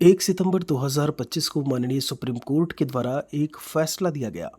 1 सितंबर 2025 को माननीय supreme court के द्वारा एक फैसला दिया गया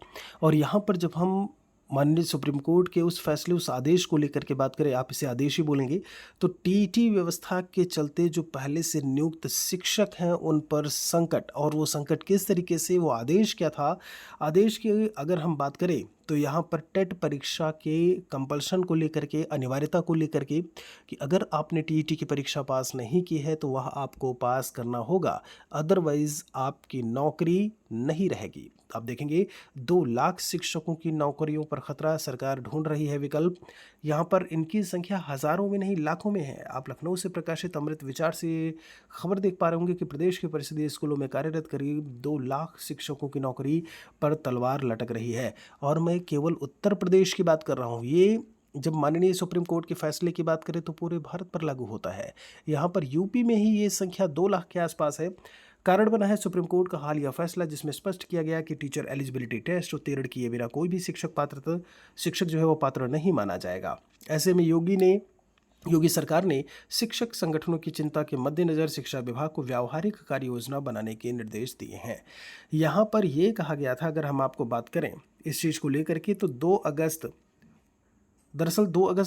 और यहाँ पर जब हम माननीय सुप्रीम कोर्ट के उस फैसले, उस आदेश को लेकर के बात करें, आप इसे आदेश ही बोलेंगे, तो टीईटी व्यवस्था के चलते जो पहले से नियुक्त शिक्षक हैं उन पर संकट, और वो संकट किस तरीके से, वो आदेश क्या था, आदेश की अगर हम बात करें तो यहाँ पर टेट परीक्षा के कंपल्शन को लेकर के, अनिवार्यता को लेकर के, कि अगर आपने टीईटी की परीक्षा पास नहीं की है तो वह आपको पास करना होगा, अदरवाइज आपकी नौकरी नहीं रहेगी। आप देखेंगे 2 लाख शिक्षकों की नौकरियों पर खतरा, सरकार ढूंढ रही है विकल्प। यहाँ पर इनकी संख्या हजारों में नहीं लाखों में है। आप लखनऊ से प्रकाशित अमृत विचार से खबर देख पा रहे होंगे कि प्रदेश के परिषदीय स्कूलों में कार्यरत करीब 2 लाख शिक्षकों की नौकरी पर तलवार लटक रही है। और मैं केवल उत्तर प्रदेश की बात कर रहा हूँ। ये जब माननीय सुप्रीम कोर्ट के फैसले की बात करें तो पूरे भारत पर लागू होता है। यहाँ पर यूपी में ही ये संख्या 2 लाख के आसपास है। कारण बना है सुप्रीम कोर्ट का हालिया फैसला, जिसमें स्पष्ट किया गया कि टीचर एलिजिबिलिटी टेस्ट उत्तीर्ण किए बिना कोई भी शिक्षक जो है वो पात्र नहीं माना जाएगा। ऐसे में योगी सरकार ने शिक्षक संगठनों की चिंता के मद्देनज़र शिक्षा विभाग को व्यावहारिक कार्य योजना बनाने के निर्देश दिए हैं। यहाँ पर यह कहा गया था, अगर हम आपको बात करें इस चीज़ को लेकर के, तो 2 अगस्त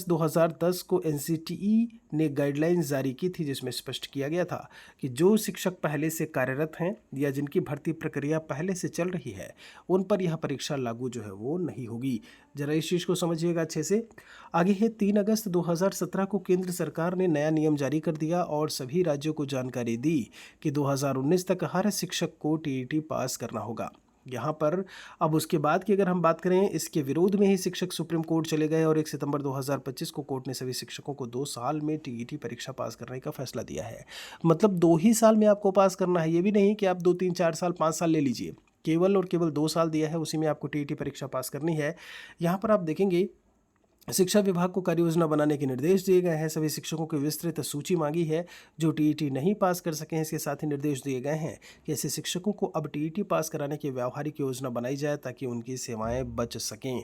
2010 को एनसीटीई ने गाइडलाइंस जारी की थी, जिसमें स्पष्ट किया गया था कि जो शिक्षक पहले से कार्यरत हैं या जिनकी भर्ती प्रक्रिया पहले से चल रही है उन पर यह परीक्षा लागू जो है वो नहीं होगी। जरा इस चीज़ को समझिएगा अच्छे से। आगे है 3 अगस्त 2017 को केंद्र सरकार ने नया नियम जारी कर दिया और सभी राज्यों को जानकारी दी कि 2019 तक हर शिक्षक को टीईटी पास करना होगा। यहाँ पर अब उसके बाद की अगर हम बात करें, इसके विरोध में ही शिक्षक सुप्रीम कोर्ट चले गए और 1 सितंबर 2025 को कोर्ट ने सभी शिक्षकों को 2 साल में टीईटी परीक्षा पास करने का फैसला दिया है। मतलब 2 ही साल में आपको पास करना है, ये भी नहीं कि आप 2, 3, 4 साल, 5 साल ले लीजिए। केवल और केवल 2 साल दिया है, उसी में आपको टीईटी परीक्षा पास करनी है। यहाँ पर आप देखेंगे शिक्षा विभाग को कार्ययोजना बनाने के निर्देश दिए गए हैं। सभी शिक्षकों की विस्तृत सूची मांगी है जो टीईटी नहीं पास कर सके हैं। इसके साथ ही निर्देश दिए गए हैं कि ऐसे शिक्षकों को अब टीईटी पास कराने की व्यावहारिक योजना बनाई जाए ताकि उनकी सेवाएं बच सकें।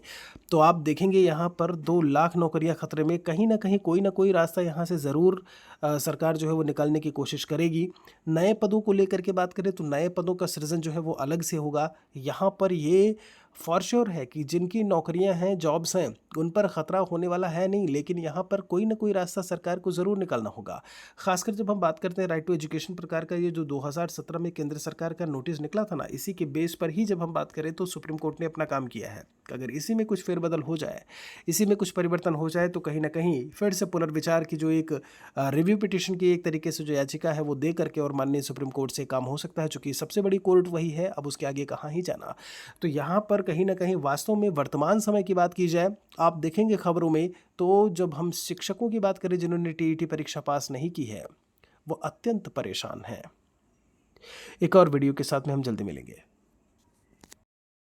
तो आप देखेंगे यहाँ पर 2 लाख नौकरियां खतरे में। कहीं ना कहीं कोई ना कोई रास्ता यहाँ से ज़रूर सरकार जो है वो निकालने की कोशिश करेगी। नए पदों को लेकर के बात करें तो नए पदों का सृजन जो है वो अलग से होगा। यहाँ पर ये फॉर श्योर है कि जिनकी नौकरियां हैं, जॉब्स हैं, उन पर खतरा होने वाला है नहीं, लेकिन यहाँ पर कोई ना कोई रास्ता सरकार को ज़रूर निकालना होगा। खासकर जब हम बात करते हैं राइट टू एजुकेशन प्रकार का, ये जो 2017 में केंद्र सरकार का नोटिस निकला था ना, इसी के बेस पर ही जब हम बात करें तो सुप्रीम कोर्ट ने अपना काम किया है। अगर इसी में कुछ फेरबदल हो जाए, इसी में कुछ परिवर्तन हो जाए, तो कहीं ना कहीं फिर से पुनर्विचार की जो एक रिव्यू पिटिशन की एक तरीके से जो याचिका है वो दे करके और माननीय सुप्रीम कोर्ट से काम हो सकता है, चूंकि सबसे बड़ी कोर्ट वही है। अब उसके आगे कहाँ ही जाना। तो यहाँ पर कहीं ना कहीं वास्तव में वर्तमान समय की बात की जाए, आप देखेंगे खबरों में, तो जब हम शिक्षकों की बात करें जिन्होंने टीईटी परीक्षा पास नहीं की है, वो अत्यंत परेशान हैं। एक और वीडियो के साथ में हम जल्दी मिलेंगे।